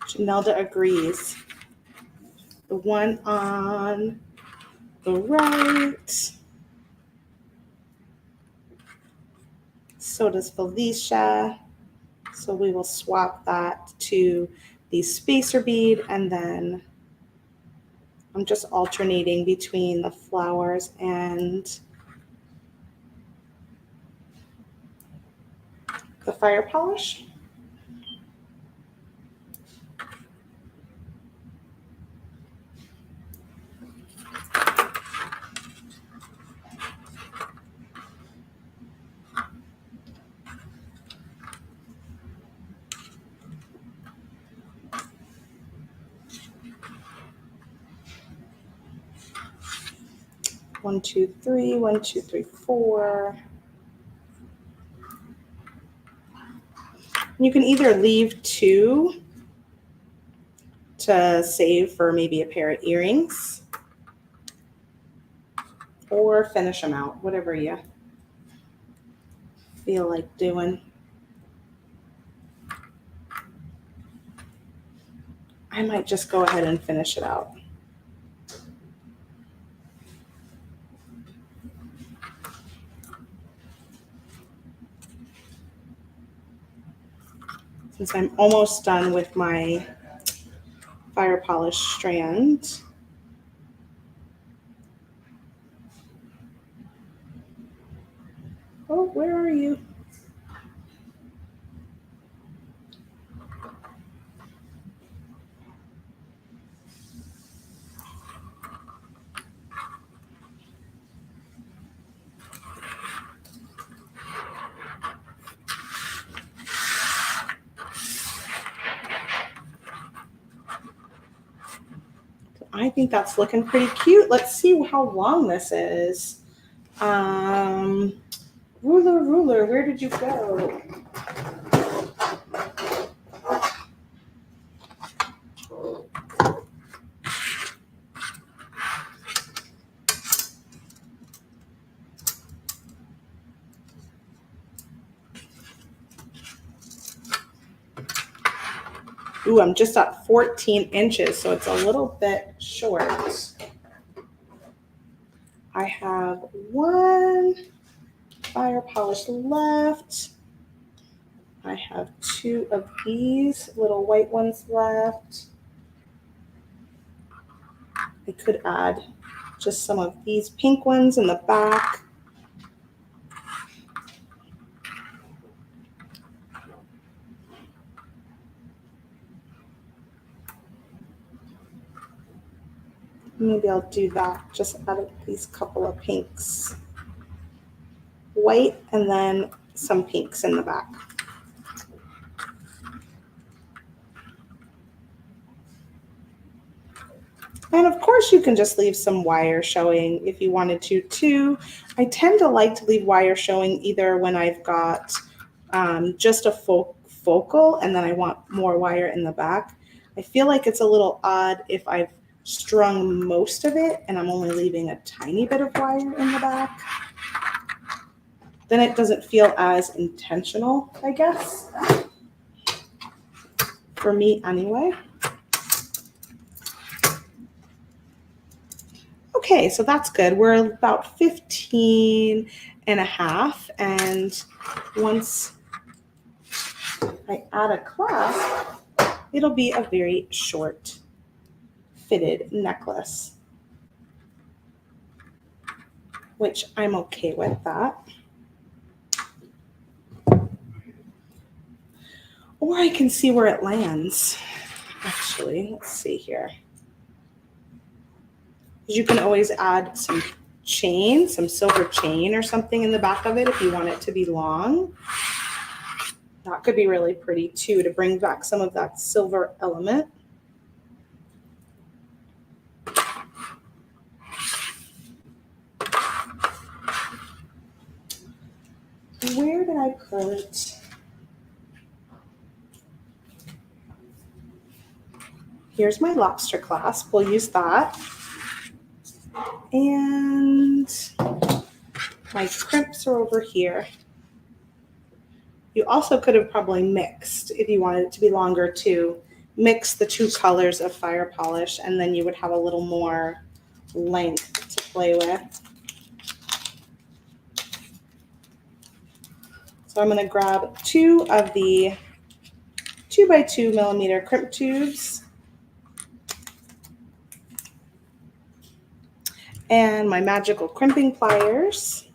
Janelda agrees. The one on the right. So does Felicia. So we will swap that to the spacer bead, and then I'm just alternating between the flowers and the fire polish. One, two, three, 1, 2, 3, 4. You can either leave 2 to save for maybe a pair of earrings, or finish them out, whatever you feel like doing. I might just go ahead and finish it out. Since I'm almost done with my fire polish strand. Oh, where are you? I think that's looking pretty cute. Let's see how long this is. Ruler, where did you go? Ooh, I'm just at 14 inches, so it's a little bit short. I have one fire polish left. I have two of these little white ones left. I could add just some of these pink ones in the back. Maybe I'll do that, just add these couple of pinks. White and then some pinks in the back. And of course you can just leave some wire showing if you wanted to too. I tend to like to leave wire showing either when I've got just a focal and then I want more wire in the back. I feel like it's a little odd if I've strung most of it and I'm only leaving a tiny bit of wire in the back. Then it doesn't feel as intentional, I guess. For me anyway. Okay, so that's good. We're about 15 and a half. And once I add a clasp, it'll be a very short fitted necklace, which I'm okay with that. Or I can see where it lands. Actually, let's see here. You can always add some chain, some silver chain or something in the back of it if you want it to be long. That could be really pretty too, to bring back some of that silver element. Where did I put? Here's my lobster clasp. We'll use that. And my crimps are over here. You also could have probably mixed, if you wanted it to be longer too, mix the two colors of fire polish and then you would have a little more length to play with. So I'm going to grab two of the 2x2 millimeter crimp tubes and my magical crimping pliers,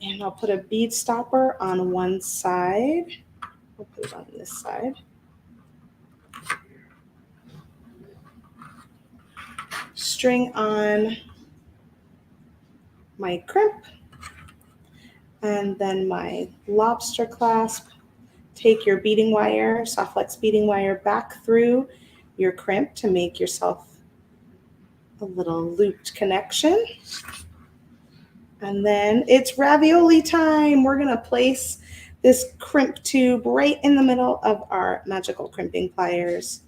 and I'll put a bead stopper on one side. I'll put it on this side. String on my crimp and then my lobster clasp. Take your beading wire, soft flex beading wire, back through your crimp to make yourself a little looped connection. And then it's ravioli time. We're going to place this crimp tube right in the middle of our magical crimping pliers.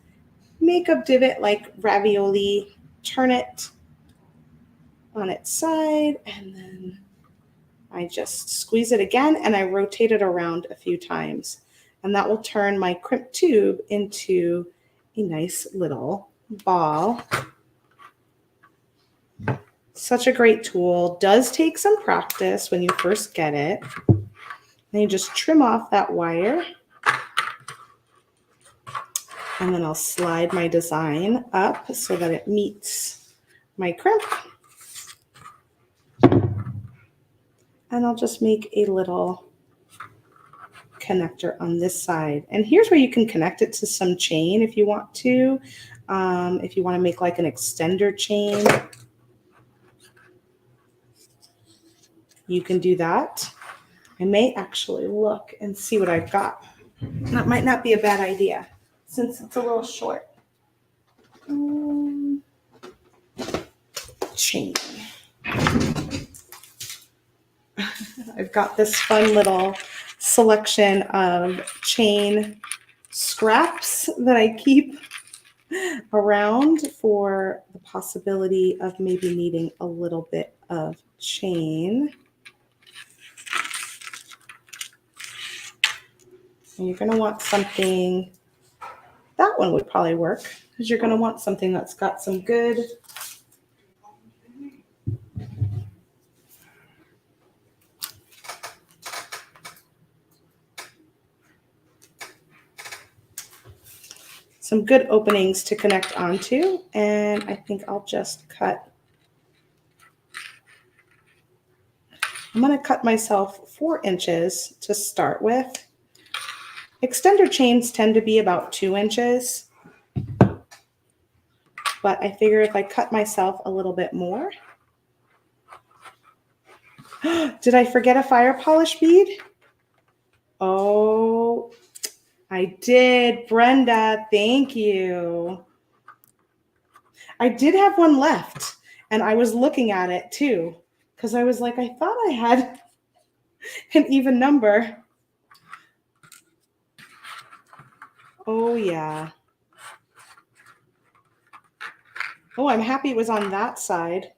Make a divot like ravioli, turn it on its side, and then I just squeeze it again and I rotate it around a few times. And that will turn my crimp tube into a nice little ball. Such a great tool. Does take some practice when you first get it. Then you just trim off that wire. And then I'll slide my design up so that it meets my crimp. And I'll just make a little connector on this side. And here's where you can connect it to some chain if you want to. If you want to make like an extender chain, you can do that. I may actually look and see what I've got. That might not be a bad idea since it's a little short. Chain. I've got this fun little selection of chain scraps that I keep around for the possibility of maybe needing a little bit of chain. And you're going to want something, that one would probably work, because you're going to want something that's got some good openings to connect onto. And I think I'll just I'm going to cut myself 4 inches to start with. Extender chains tend to be about 2 inches, but I figure if I cut myself a little bit more. Did I forget a fire polish bead? Oh, I did. Brenda, thank you. I did have one left, and I was looking at it too, because I was like, I thought I had an even number. Oh, yeah. Oh, I'm happy it was on that side.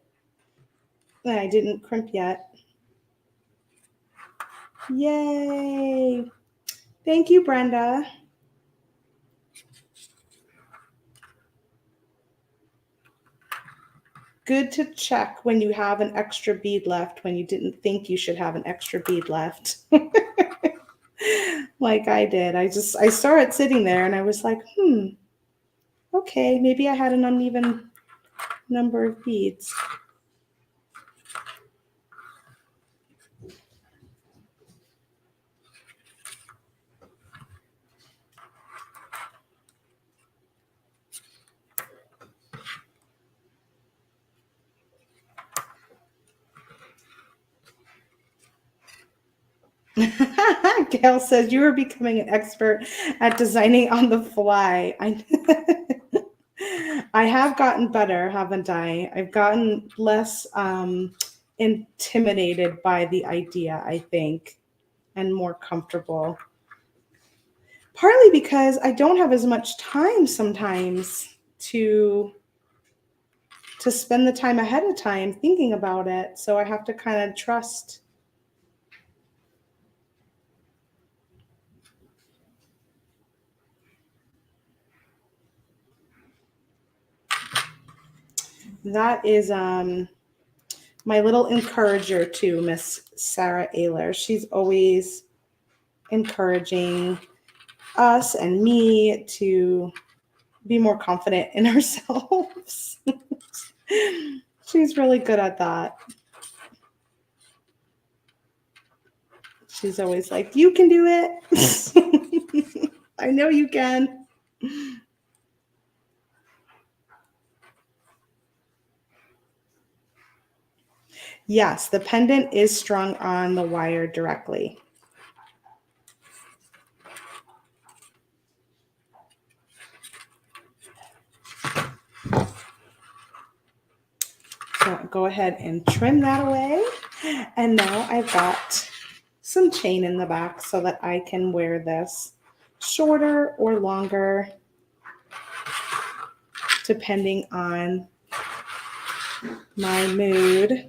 And I didn't crimp yet. Yay. Thank you, Brenda. Good to check when you have an extra bead left when you didn't think you should have an extra bead left. Like I did. I saw it sitting there and I was like, okay, maybe I had an uneven number of beads. Gail says you are becoming an expert at designing on the fly. I have gotten better, haven't I? I've gotten less intimidated by the idea, I think, and more comfortable. Partly because I don't have as much time sometimes to spend the time ahead of time thinking about it. So I have to kind of trust. That is my little encourager too, Miss Sarah Ayler. She's always encouraging us and me to be more confident in ourselves. She's really good at that. She's always like, you can do it. I know you can. Yes, the pendant is strung on the wire directly. So go ahead and trim that away. And now I've got some chain in the back so that I can wear this shorter or longer, depending on my mood.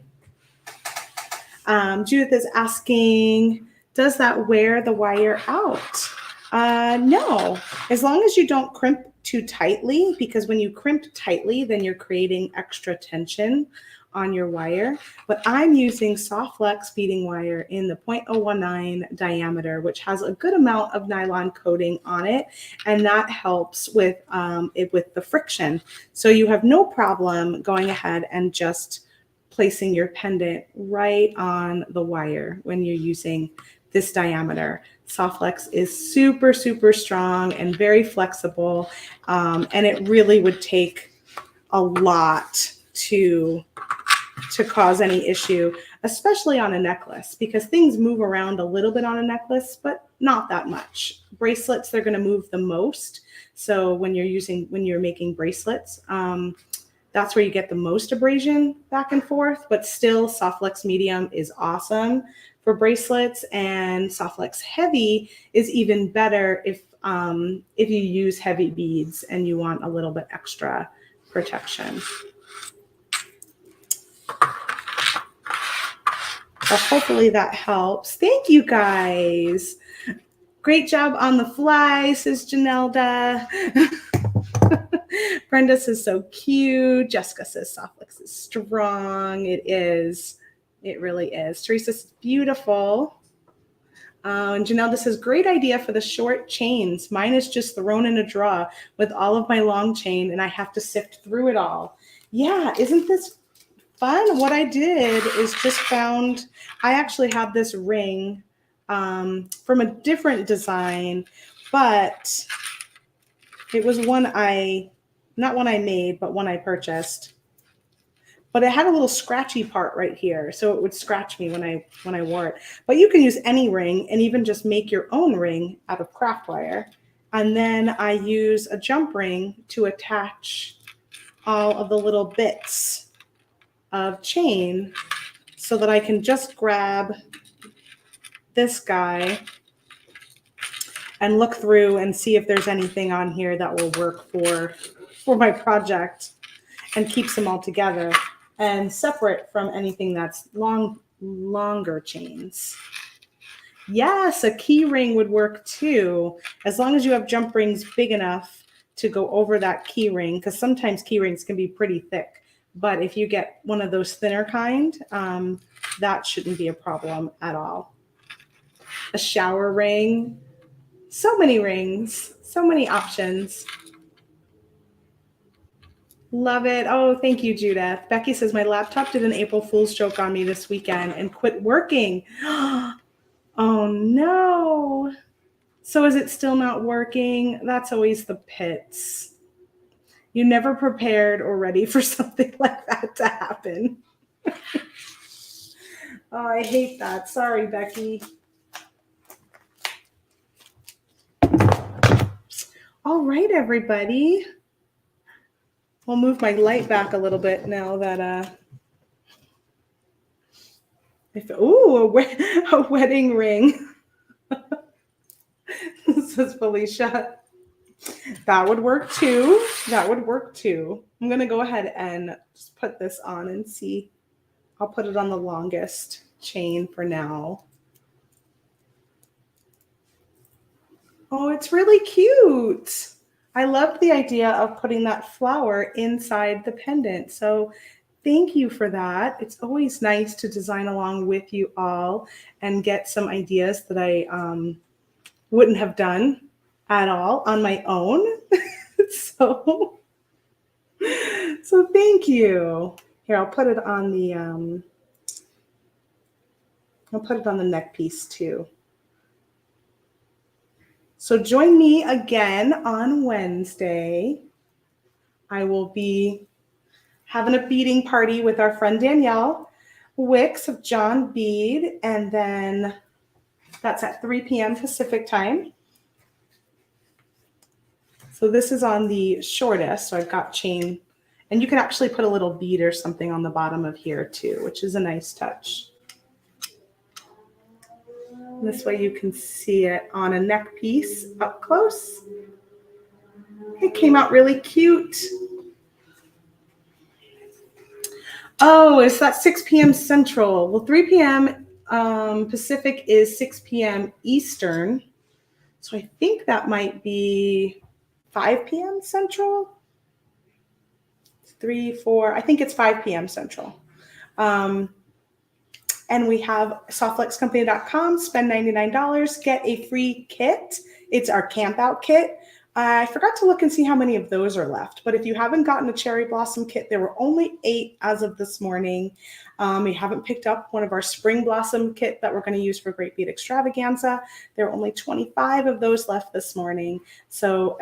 Judith is asking, does that wear the wire out? No, as long as you don't crimp too tightly, because when you crimp tightly, then you're creating extra tension on your wire. But I'm using soft flex beading wire in the 0.019 diameter, which has a good amount of nylon coating on it, and that helps with with the friction. So you have no problem going ahead and just placing your pendant right on the wire when you're using this diameter. Soft flex is super, super strong and very flexible, and it really would take a lot to cause any issue, especially on a necklace, because things move around a little bit on a necklace, but not that much. Bracelets, they're going to move the most. So when you're making bracelets, that's where you get the most abrasion back and forth, but still soft flex medium is awesome for bracelets, and soft flex heavy is even better if you use heavy beads and you want a little bit extra protection. So hopefully that helps. Thank you guys. Great job on the fly, says Janelda. Brenda says so cute. Jessica says soft flex is strong. It is. It really is. Teresa says beautiful. And Janelda says great idea for the short chains. Mine is just thrown in a drawer with all of my long chain, and I have to sift through it all. Yeah, isn't this fun? What I did is just found, I actually have this ring from a different design, but it was not one I made, but one I purchased. But it had a little scratchy part right here, so it would scratch me when I wore it. But you can use any ring and even just make your own ring out of craft wire. And then I use a jump ring to attach all of the little bits of chain so that I can just grab this guy and look through and see if there's anything on here that will work for my project, and keeps them all together and separate from anything that's longer chains. Yes, a key ring would work too, as long as you have jump rings big enough to go over that key ring, because sometimes key rings can be pretty thick. But if you get one of those thinner kind, that shouldn't be a problem at all. A shower ring, so many rings, so many options. Love it. Oh, thank you, Judith. Becky says, my laptop did an April Fool's joke on me this weekend and quit working. Oh, no. So is it still not working? That's always the pits. You never prepared or ready for something like that to happen. Oh, I hate that. Sorry, Becky. All right, everybody. I'll move my light back a little bit now that a wedding ring. Says Felicia. That would work too. That would work too. I'm gonna go ahead and just put this on and see. I'll put it on the longest chain for now. Oh, it's really cute. I love the idea of putting that flower inside the pendant. So thank you for that. It's always nice to design along with you all and get some ideas that I wouldn't have done at all on my own. So thank you. Here, I'll put it on the neck piece too. So join me again on Wednesday. I will be having a beading party with our friend Danielle Wicks of John Bead, and then that's at 3 p.m. Pacific time. So this is on the shortest, so I've got chain, and you can actually put a little bead or something on the bottom of here too, which is a nice touch. This way you can see it on a neck piece up close. It came out really cute. Oh, it's that 6 p.m. Central. Well, 3 p.m. Pacific is 6 p.m. Eastern. So I think that might be 5 p.m. Central. 3, 4, I think it's 5 p.m. Central. And we have softflexcompany.com, spend $99, get a free kit. It's our camp out kit. I forgot to look and see how many of those are left, but if you haven't gotten a cherry blossom kit, there were only 8 as of this morning. We haven't picked up one of our spring blossom kit that we're going to use for Great Bead Extravaganza. There are only 25 of those left this morning. So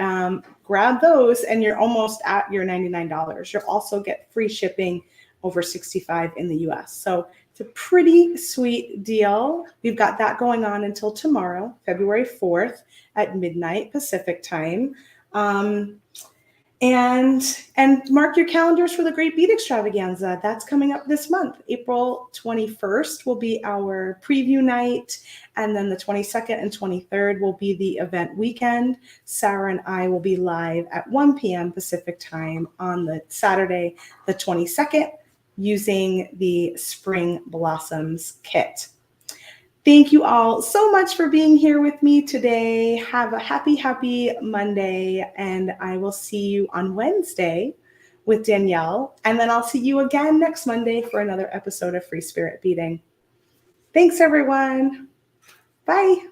grab those and you're almost at your $99. You'll also get free shipping over $65 in the US. So it's a pretty sweet deal. We've got that going on until tomorrow, February 4th at midnight Pacific time. And mark your calendars for the Great Bead Extravaganza. That's coming up this month. April 21st will be our preview night. And then the 22nd and 23rd will be the event weekend. Sarah and I will be live at 1 p.m. Pacific time on the Saturday, the 22nd, using the Spring Blossoms kit. Thank you all so much for being here with me today. Have a happy Monday, and I will see you on Wednesday with Danielle. And then I'll see you again next Monday for another episode of Free Spirit Beading. Thanks, everyone. Bye.